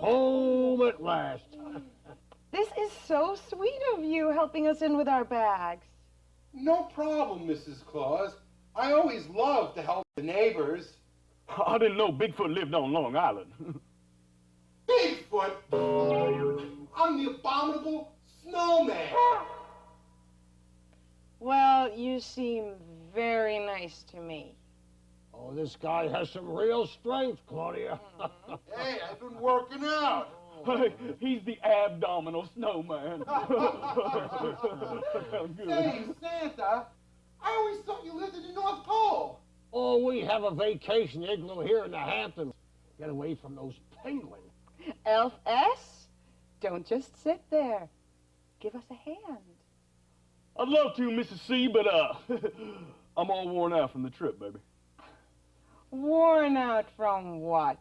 Home at last. This is so sweet of you, helping us in with our bags. No problem, Mrs. Claus. I always love to help the neighbors. I didn't know Bigfoot lived on Long Island. Bigfoot? I'm the abominable snowman. Well, you seem very nice to me. Oh, this guy has some real strength, Claudia. Hey, I've been working out. Hey, he's the abdominal snowman. Say, Santa, I always thought you lived in the North Pole. Oh, we have a vacation igloo here in the Hamptons. Get away from those penguins. Elf S, don't just sit there. Give us a hand. I'd love to, Mrs. C, but I'm all worn out from the trip, baby. Worn out from what?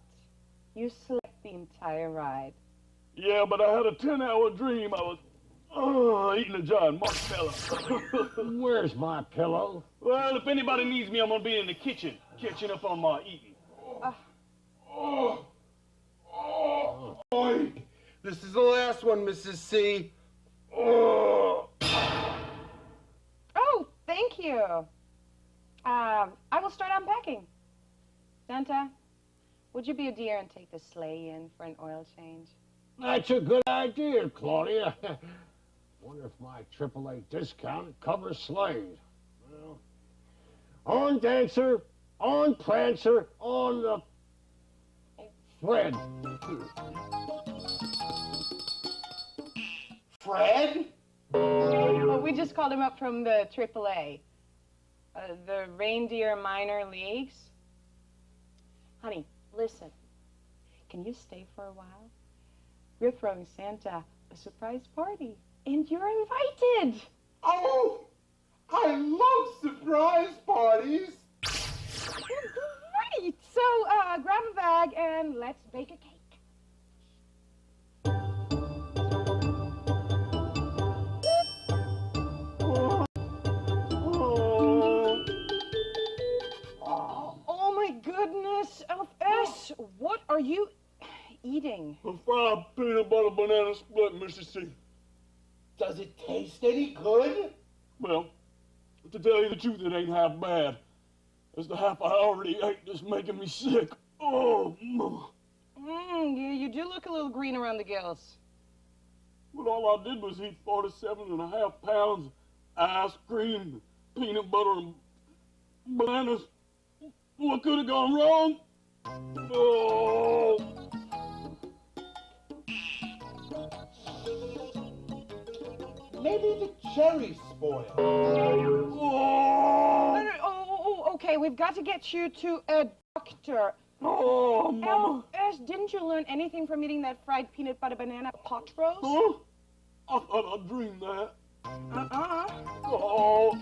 You slept the entire ride. Yeah, but I had a 10-hour dream. I was eating a giant marshmallow. Where's my pillow? Well, if anybody needs me, I'm gonna be in the kitchen, catching up on my eating. Boy, this is the last one, Mrs. C. Oh, Thank you. I will start unpacking. Santa, would you be a dear and take the sleigh in for an oil change? That's a good idea, Claudia. Wonder if my AAA discount covers sleighs. Well, on Dancer, on Prancer, on the Fred. Fred? Well, we just called him up from the AAA, the Reindeer Minor Leagues. Honey, listen. Can you stay for a while? We're throwing Santa a surprise party, and you're invited. Oh, I love surprise parties. Great. So, grab a bag and let's bake a cake. Oh my goodness, Elf S, what are you eating? A fried peanut butter banana split, Mrs. C. Does it taste any good? Well, to tell you the truth, it ain't half bad. It's the half I already ate that's making me sick. Oh, You do look a little green around the gills. But all I did was eat 47.5 pounds of ice cream, peanut butter, and bananas. What could have gone wrong? Oh. Maybe the cherries spoiled. Okay, we've got to get you to a doctor. Oh, Mama. Elf, didn't you learn anything from eating that fried peanut butter banana pot roast? Huh? I thought I dreamed that. Oh.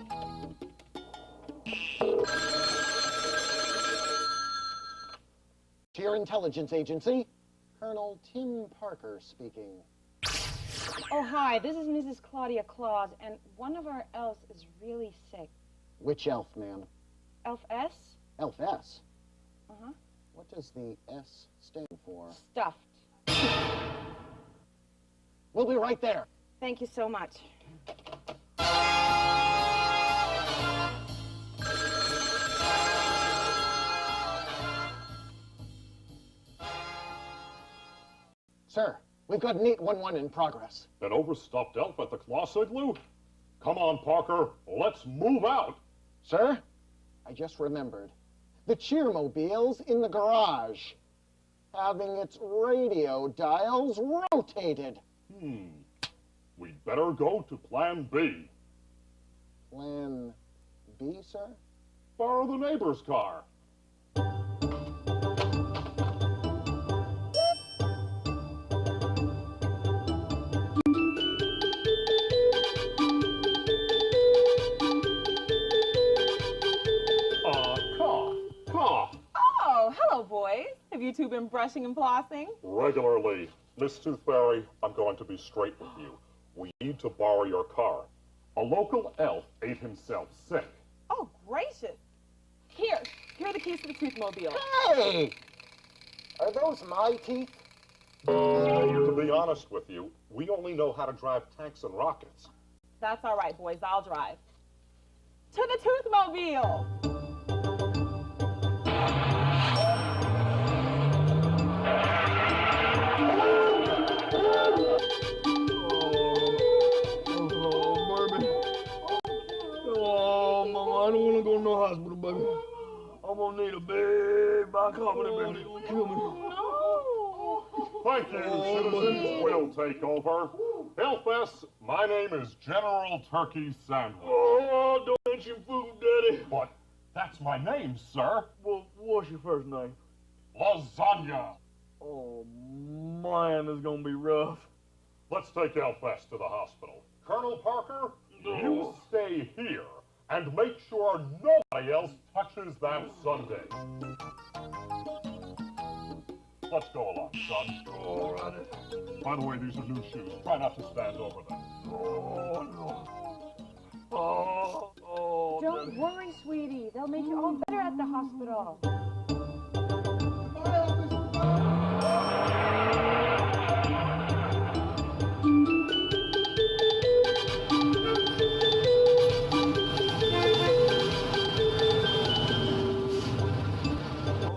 To your intelligence agency, Colonel Tim Parker speaking. Oh, hi, this is Mrs. Claudia Claus, and one of our elves is really sick. Which elf, ma'am? Elf S? Elf S? Uh-huh. What does the S stand for? Stuffed. We'll be right there. Thank you so much. Sir, we've got an 811 in progress. An overstuffed elf at the Claus Igloo? Come on, Parker, let's move out. Sir, I just remembered. The Cheermobile's in the garage, having its radio dials rotated. We'd better go to Plan B. Plan B, sir? Borrow the neighbor's car. Cough. Oh, hello, boys. Have you two been brushing and flossing? Regularly. Miss Tooth Fairy, I'm going to be straight with you. We need to borrow your car. A local elf ate himself sick. Oh, gracious. Here are the keys to the Toothmobile. Hey! Are those my teeth? To be honest with you, we only know how to drive tanks and rockets. That's all right, boys. I'll drive. To the Toothmobile. Oh, Mama, I don't want to go to no hospital, baby. I'm gonna need a big bicarbonate, baby. It'll kill me. Thank you, citizens. We'll take over. Hellfest, my name is General Turkey Sandwich. Oh, don't mention food, Daddy. But that's my name, sir. Well, what's your first name? Lasagna. Oh, man, it's gonna be rough. Let's take Hellfest to the hospital. Colonel Parker, you stay here and make sure nobody else touches that sundae. Let's go along, son. All right. By the way, these are new shoes. Try not to stand over them. Oh, no. Oh, Don't Daddy. worry, sweetie. They'll make you all better at the hospital.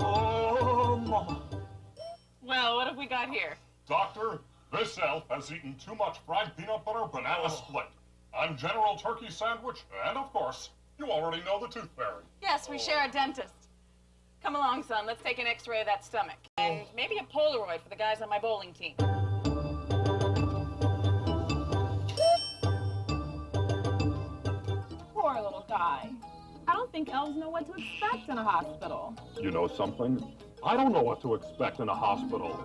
Oh, Mama. Well, what have we got here? Doctor, this elf has eaten too much fried peanut butter banana split. I'm General Turkey Sandwich, and of course, you already know the Tooth Fairy. Yes, we share a dentist. Come along, son. Let's take an x-ray of that stomach. And maybe a Polaroid for the guys on my bowling team. Poor little guy. I don't think elves know what to expect in a hospital. You know something? I don't know what to expect in a hospital.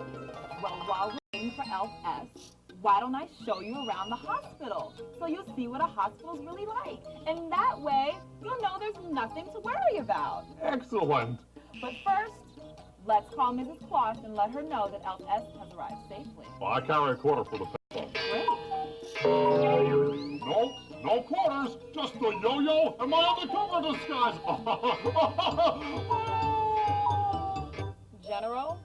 Well, while we're waiting for Elf S, why don't I show you around the hospital so you'll see what a hospital's really like. And that way, you'll know there's nothing to worry about. Excellent. But first, let's call Mrs. Claus and let her know that Elf S has arrived safely. Well, I carry a quarter for the payphone. Great. No quarters, just the yo-yo and my undercover disguise. General,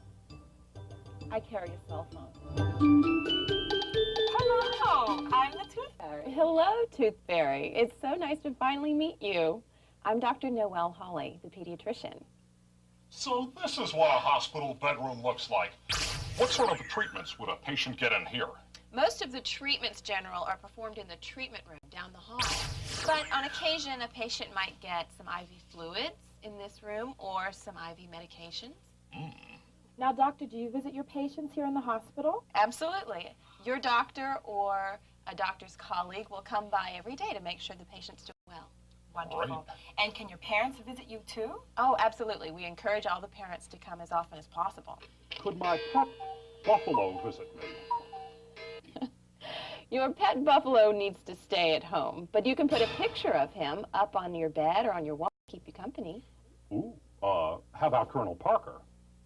I carry a cell phone. Hello, I'm the Tooth Fairy. Hello, Tooth Fairy. It's so nice to finally meet you. I'm Dr. Noelle Hawley, the pediatrician. So this is what a hospital bedroom looks like. What sort of treatments would a patient get in here? Most of the treatments, General, are performed in the treatment room down the hall. But on occasion, a patient might get some IV fluids in this room or some IV medications. Now, Doctor, do you visit your patients here in the hospital? Absolutely. Your doctor or a doctor's colleague will come by every day to make sure the patient's doing well. Wonderful. And can your parents visit you too? Oh, absolutely. We encourage all the parents to come as often as possible. Could my pet buffalo visit me? Your pet buffalo needs to stay at home, but you can put a picture of him up on your bed or on your wall to keep you company. Ooh, how about Colonel Parker?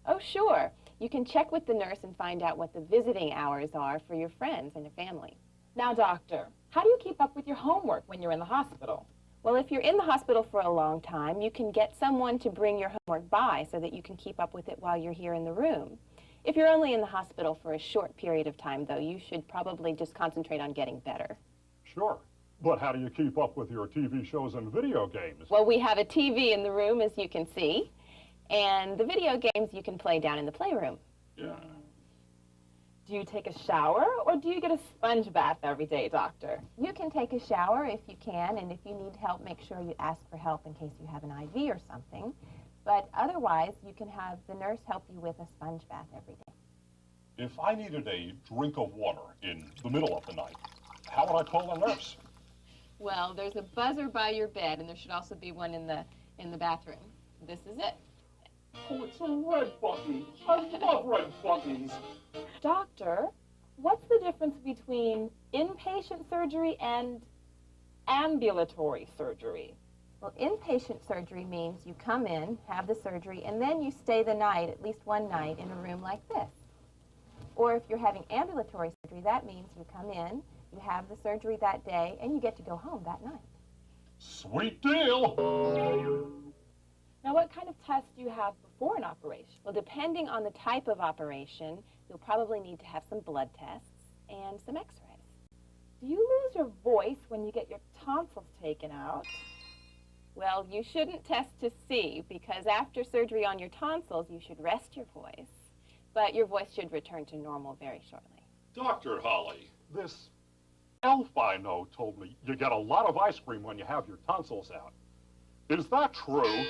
Oh, sure. You can check with the nurse and find out what the visiting hours are for your friends and your family. Now, Doctor, how do you keep up with your homework when you're in the hospital? Well, if you're in the hospital for a long time, you can get someone to bring your homework by so that you can keep up with it while you're here in the room. If you're only in the hospital for a short period of time, though, you should probably just concentrate on getting better. Sure. But how do you keep up with your TV shows and video games? Well, we have a TV in the room, as you can see, and the video games you can play down in the playroom. Yeah. Do you take a shower or do you get a sponge bath every day, Doctor? You can take a shower if you can, and if you need help, make sure you ask for help in case you have an IV or something. But otherwise, you can have the nurse help you with a sponge bath every day. If I needed a drink of water in the middle of the night, how would I call the nurse? Well, there's a buzzer by your bed, and there should also be one in the bathroom. This is it. Oh, it's a red button. I love red buttons. Doctor, what's the difference between inpatient surgery and ambulatory surgery? Well, inpatient surgery means you come in, have the surgery, and then you stay the night, at least one night, in a room like this. Or if you're having ambulatory surgery, that means you come in, You have the surgery that day, and you get to go home that night. Sweet deal. Now, what kind of tests do you have before an operation? Well, depending on the type of operation, you'll probably need to have some blood tests and some x-rays. Do you lose your voice when you get your tonsils taken out? Well, you shouldn't test to see, because after surgery on your tonsils, you should rest your voice. But your voice should return to normal very shortly. Dr. Holly, this elf I know told me you get a lot of ice cream when you have your tonsils out. Is that true?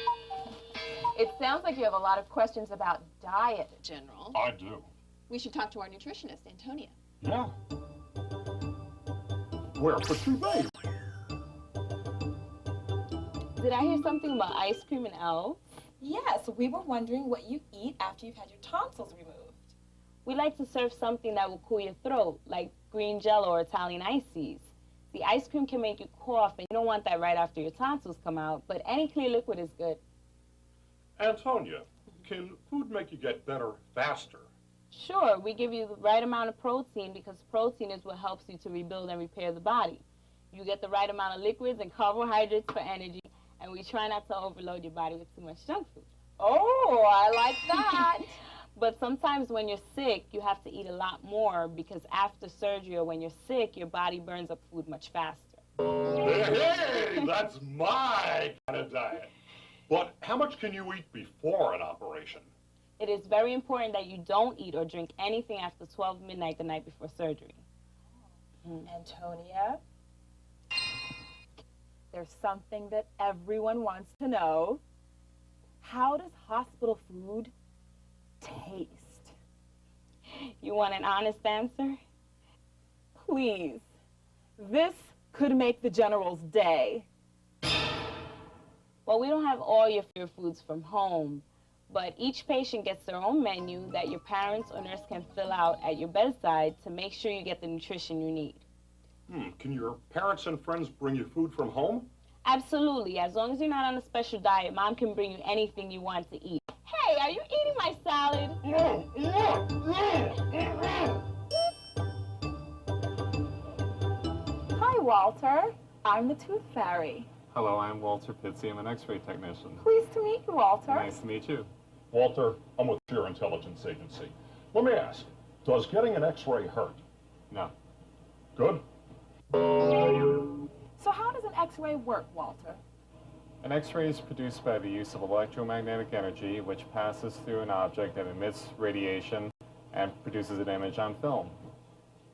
It sounds like you have a lot of questions about diet, General. I do. We should talk to our nutritionist, Antonia. Yeah. Where could she be? Did I hear something about ice cream and elves? Yes, we were wondering what you eat after you've had your tonsils removed. We like to serve something that will cool your throat, like green jello or Italian ices. The ice cream can make you cough, and you don't want that right after your tonsils come out, but any clear liquid is good. Antonia, can food make you get better faster? Sure, we give you the right amount of protein because protein is what helps you to rebuild and repair the body. You get the right amount of liquids and carbohydrates for energy, and we try not to overload your body with too much junk food. Oh, I like that. But sometimes when you're sick, you have to eat a lot more because after surgery or when you're sick, your body burns up food much faster. Hey, that's my kind of diet. But how much can you eat before an operation? It is very important that you don't eat or drink anything after 12 midnight the night before surgery. Antonia? There's something that everyone wants to know. How does hospital food taste? You want an honest answer? Please. This could make the General's day. Well, we don't have all your favorite foods from home, but each patient gets their own menu that your parents or nurse can fill out at your bedside to make sure you get the nutrition you need. Can your parents and friends bring you food from home? Absolutely. As long as you're not on a special diet, Mom can bring you anything you want to eat. Hey, are you eating my salad? Hi, Walter. I'm the Tooth Fairy. Hello, I'm Walter Pitsy. I'm an X-ray technician. Pleased to meet you, Walter. Nice to meet you. Walter, I'm with your intelligence agency. Let me ask, does getting an X-ray hurt? No. Good. So how does an X-ray work, Walter? An X-ray is produced by the use of electromagnetic energy, which passes through an object and emits radiation and produces an image on film.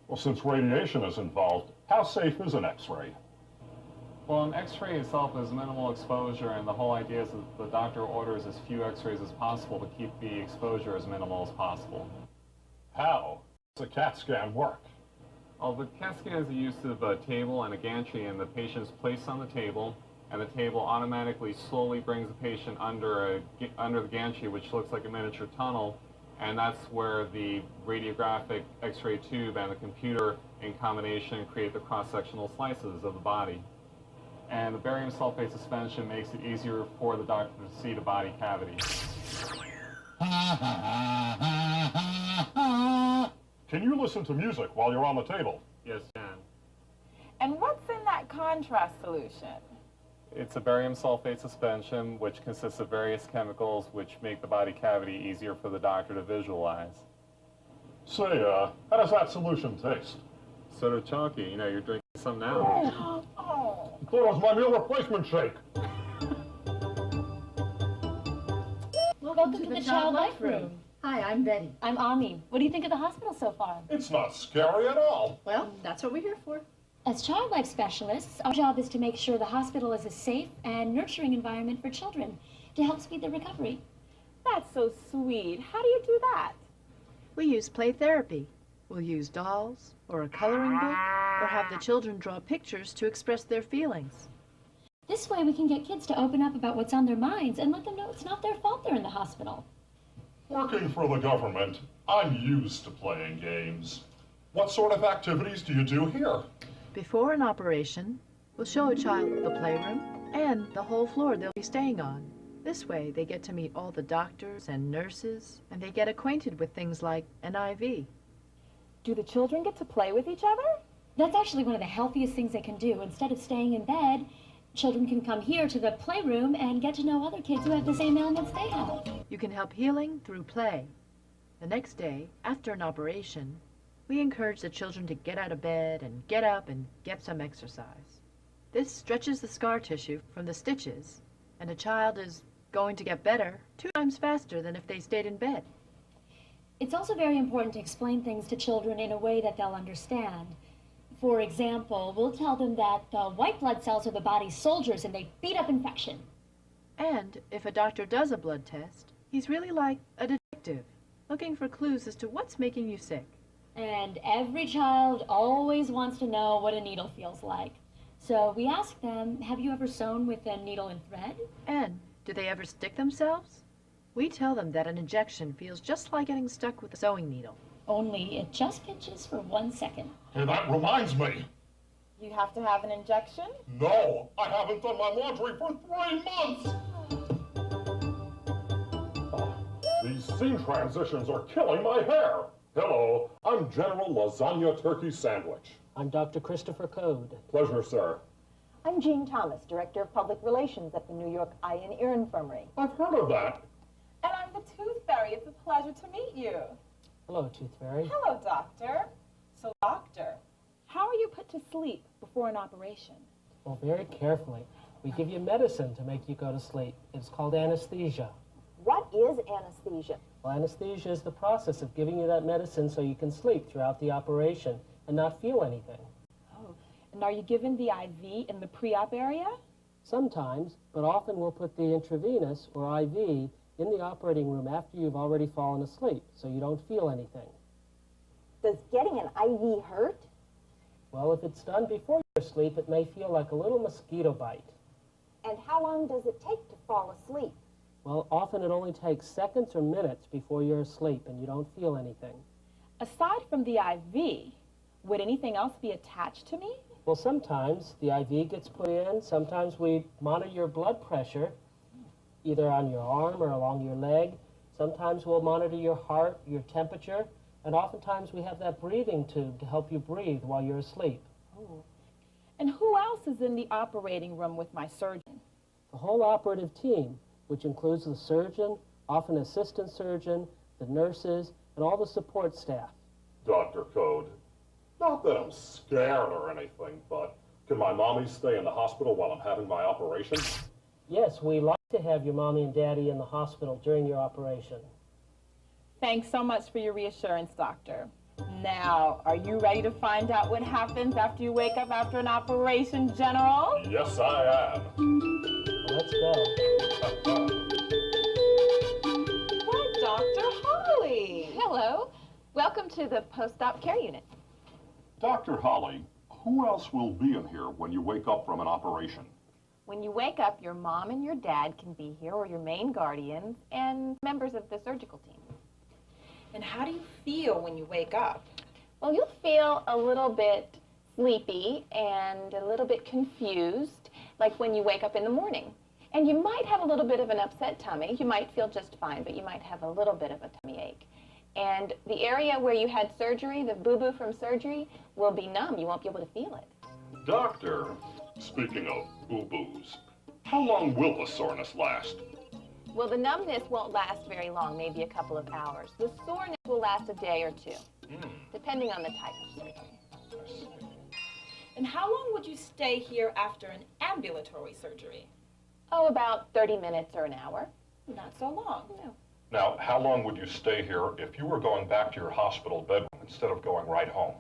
Well, since radiation is involved, how safe is an X-ray? Well, an X-ray itself is minimal exposure, and the whole idea is that the doctor orders as few X-rays as possible to keep the exposure as minimal as possible. How does a CAT scan work? Well, the CAT scan is the use of a table and a gantry, and the patient is placed on the table, and the table automatically slowly brings the patient under the gantry, which looks like a miniature tunnel, and that's where the radiographic X-ray tube and the computer in combination create the cross-sectional slices of the body. And the barium sulfate suspension makes it easier for the doctor to see the body cavity. Can you listen to music while you're on the table? Yes, can. And what's in that contrast solution? It's a barium sulfate suspension, which consists of various chemicals which make the body cavity easier for the doctor to visualize. Say, how does that solution taste? Sort of chalky. You know, you're drinking some now. I thought it was my meal replacement shake. Welcome to the Child Life Room. Hi, I'm Betty. I'm Ami. What do you think of the hospital so far? It's not scary at all. Well, that's what we're here for. As child life specialists, our job is to make sure the hospital is a safe and nurturing environment for children to help speed their recovery. That's so sweet. How do you do that? We use play therapy. We'll use dolls, or a coloring book, or have the children draw pictures to express their feelings. This way we can get kids to open up about what's on their minds and let them know it's not their fault they're in the hospital. Working for the government, I'm used to playing games. What sort of activities do you do here? Before an operation, we'll show a child the playroom and the whole floor they'll be staying on. This way they get to meet all the doctors and nurses, and they get acquainted with things like an IV. Do the children get to play with each other? That's actually one of the healthiest things they can do. Instead of staying in bed, children can come here to the playroom and get to know other kids who have the same ailments they have. You can help healing through play. The next day, after an operation, we encourage the children to get out of bed and get up and get some exercise. This stretches the scar tissue from the stitches, and a child is going to get better 2 times faster than if they stayed in bed. It's also very important to explain things to children in a way that they'll understand. For example, we'll tell them that the white blood cells are the body's soldiers and they beat up infection. And if a doctor does a blood test, he's really like a detective, looking for clues as to what's making you sick. And every child always wants to know what a needle feels like. So we ask them, have you ever sewn with a needle and thread? And do they ever stick themselves? We tell them that an injection feels just like getting stuck with a sewing needle. Only it just pinches for 1 second. Hey, that reminds me. You have to have an injection? No, I haven't done my laundry for 3 months. These scene transitions are killing my hair. Hello, I'm General Lasagna Turkey Sandwich. I'm Dr. Christopher Code. Pleasure, sir. I'm Jean Thomas, Director of Public Relations at the New York Eye and Ear Infirmary. I've heard of that. And I'm the Tooth Fairy. It's a pleasure to meet you. Hello, Tooth Fairy. Hello, Doctor. So, Doctor, how are you put to sleep before an operation? Well, very carefully. We give you medicine to make you go to sleep. It's called anesthesia. What is anesthesia? Well, anesthesia is the process of giving you that medicine so you can sleep throughout the operation and not feel anything. Oh, and are you given the IV in the pre-op area? Sometimes, but often we'll put the intravenous or IV in the operating room after you've already fallen asleep, so you don't feel anything. Does getting an IV hurt? Well, if it's done before you're asleep, it may feel like a little mosquito bite. And how long does it take to fall asleep? Well, often it only takes seconds or minutes before you're asleep and you don't feel anything. Aside from the IV, would anything else be attached to me? Well, sometimes the IV gets put in. Sometimes we monitor your blood pressure, either on your arm or along your leg. Sometimes we'll monitor your heart, your temperature, and oftentimes we have that breathing tube to help you breathe while you're asleep. Oh. And who else is in the operating room with my surgeon? The whole operative team, which includes the surgeon, often assistant surgeon, the nurses, and all the support staff. Dr. Code, not that I'm scared or anything, but can my mommy stay in the hospital while I'm having my operation? Yes, we like to have your mommy and daddy in the hospital during your operation. Thanks so much for your reassurance, Doctor. Now, are you ready to find out what happens after you wake up after an operation, General? Yes, I am. Let's go. Why, Dr. Holly. Hello. Welcome to the post-op care unit. Dr. Holly, who else will be in here when you wake up from an operation? When you wake up, your mom and your dad can be here, or your main guardians, and members of the surgical team. And how do you feel when you wake up? Well, you'll feel a little bit sleepy and a little bit confused, like when you wake up in the morning. And you might have a little bit of an upset tummy. You might feel just fine, but you might have a little bit of a tummy ache. And the area where you had surgery, the boo-boo from surgery, will be numb. You won't be able to feel it. Doctor, speaking of boo-boos, how long will the soreness last? Well, the numbness won't last very long, maybe a couple of hours. The soreness will last a day or two, depending on the type of surgery. And how long would you stay here after an ambulatory surgery? Oh, about 30 minutes or an hour. Not so long. No. Now, how long would you stay here if you were going back to your hospital bedroom instead of going right home?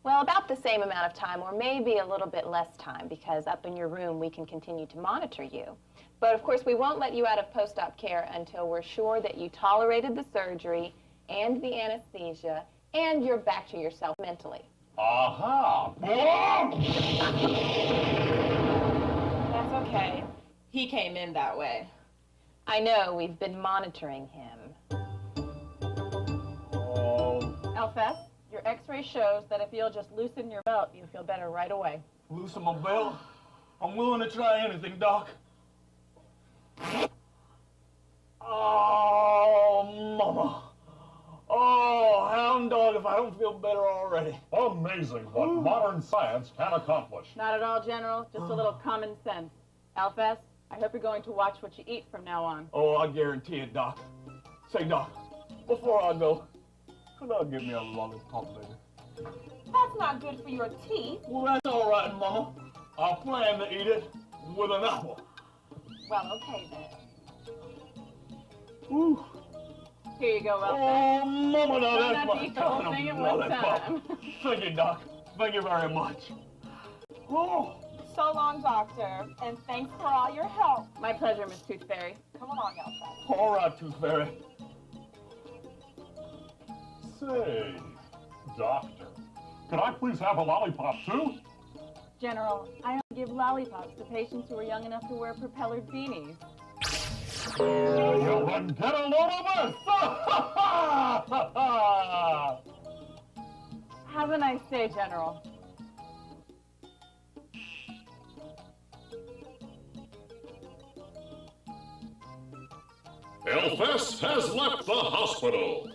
Well, about the same amount of time, or maybe a little bit less time, because up in your room we can continue to monitor you. But of course, we won't let you out of post-op care until we're sure that you tolerated the surgery and the anesthesia, and you're back to yourself mentally. Aha! That's okay. He came in that way. I know, we've been monitoring him. Alfess, your x-ray shows that if you'll just loosen your belt, you'll feel better right away. Loosen my belt? I'm willing to try anything, Doc. Oh, Mama. Oh, hound dog, if I don't feel better already. Amazing what modern science can accomplish. Not at all, General. Just a little common sense. Alphas, I hope you're going to watch what you eat from now on. Oh, I guarantee it, Doc. Say, Doc, before I go, could I get me a lollipop, baby? That's not good for your teeth. Well, that's all right, Mama. I plan to eat it with an apple. Well, okay then. Ooh. Here you go, Alphas. Oh, Mama, now Try that's not to my eat the whole kind of thing at one lollipop. time. Thank you, Doc. Thank you very much. Oh. So long, Doctor, and thanks for all your help. My pleasure, Miss Tooth Fairy. Come along, Elsa. All right, Tooth Fairy. Say, Doctor, could I please have a lollipop too? General, I only give lollipops to patients who are young enough to wear propellered beanies. Well, then get a load of this! Have a nice day, General. Elfess has left the hospital.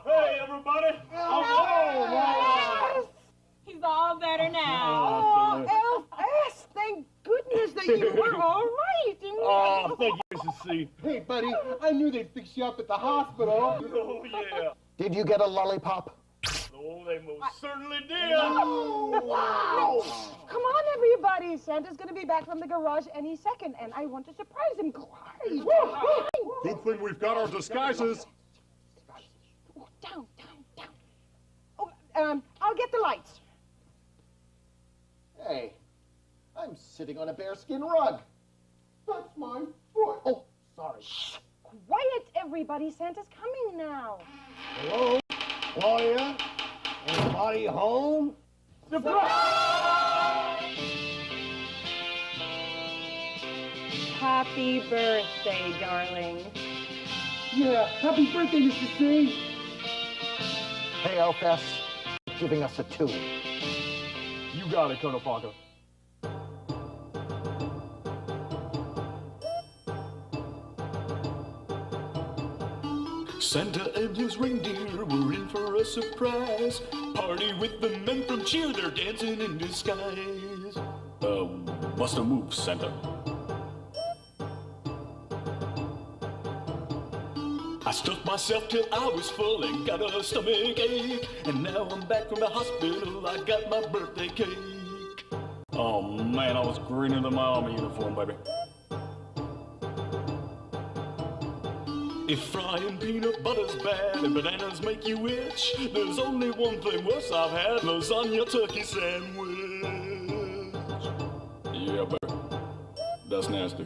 Hey, everybody! Oh, he's all better now. Oh, Elf, thank goodness that you were all right. Oh, thank you, Mrs. C. Hey, buddy, I knew they'd fix you up at the hospital. Oh, yeah. Did you get a lollipop? Oh, they most certainly did. Oh, wow. Come on, everybody. Santa's going to be back from the garage any second, and I want to surprise him. Good thing we've got our disguises. Down. Oh, I'll get the lights. Hey, I'm sitting on a bearskin rug. That's my foot. Oh, sorry. Quiet, everybody. Santa's coming now. Hello, Claudia? Anybody home? Happy birthday, darling. Yeah, happy birthday, Mr. C. Hey, Elfess, giving us a 2. You got it, Colonel Parker. Santa and his reindeer were in for a surprise party with the men from cheer. They're dancing in disguise. Must have moved, Santa. I stuffed myself till I was full and got a stomach ache. And now I'm back from the hospital, I got my birthday cake. Oh, man, I was greener than my army uniform, baby. If frying peanut butter's bad and bananas make you itch, there's only one thing worse I've had, lasagna turkey sandwich. Yeah, baby. That's nasty.